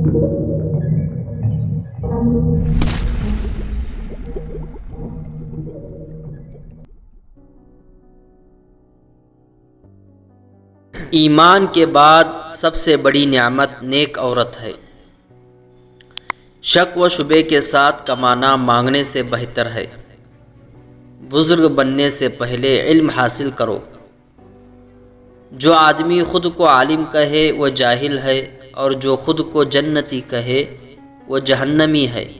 ایمان کے بعد سب سے بڑی نعمت نیک عورت ہے۔ شک و شبے کے ساتھ کمانا مانگنے سے بہتر ہے۔ بزرگ بننے سے پہلے علم حاصل کرو۔ جو آدمی خود کو عالم کہے وہ جاہل ہے، اور جو خود کو جنتی کہے وہ جہنمی ہے۔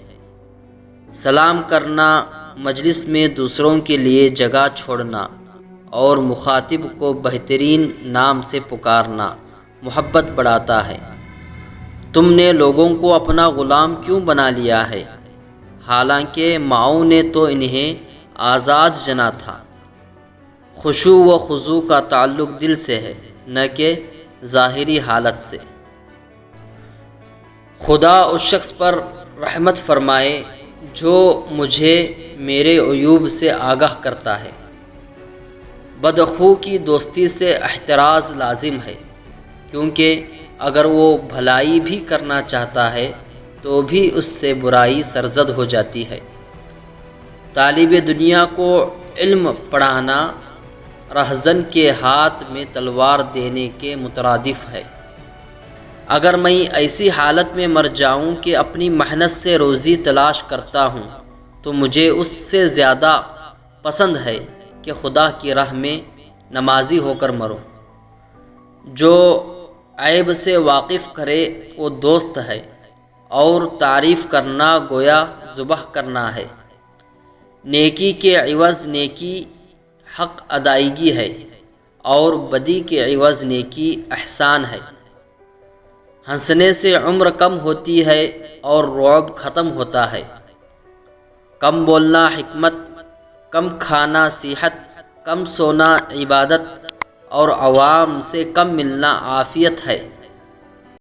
سلام کرنا، مجلس میں دوسروں کے لیے جگہ چھوڑنا اور مخاطب کو بہترین نام سے پکارنا محبت بڑھاتا ہے۔ تم نے لوگوں کو اپنا غلام کیوں بنا لیا ہے، حالانکہ ماؤں نے تو انہیں آزاد جنا تھا۔ خشوع و خضوع کا تعلق دل سے ہے، نہ کہ ظاہری حالت سے۔ خدا اس شخص پر رحمت فرمائے جو مجھے میرے عیوب سے آگاہ کرتا ہے۔ بدخو کی دوستی سے احتراز لازم ہے، کیونکہ اگر وہ بھلائی بھی کرنا چاہتا ہے تو بھی اس سے برائی سرزد ہو جاتی ہے۔ طالب دنیا کو علم پڑھانا رہزن کے ہاتھ میں تلوار دینے کے مترادف ہے۔ اگر میں ایسی حالت میں مر جاؤں کہ اپنی محنت سے روزی تلاش کرتا ہوں تو مجھے اس سے زیادہ پسند ہے کہ خدا کی راہ میں نمازی ہو کر مروں۔ جو عیب سے واقف کرے وہ دوست ہے، اور تعریف کرنا گویا ذبح کرنا ہے۔ نیکی کے عوض نیکی حق ادائیگی ہے، اور بدی کے عوض نیکی احسان ہے۔ ہنسنے سے عمر کم ہوتی ہے اور رعب ختم ہوتا ہے۔ کم بولنا حکمت، کم کھانا صحت، کم سونا عبادت، اور عوام سے کم ملنا عافیت ہے۔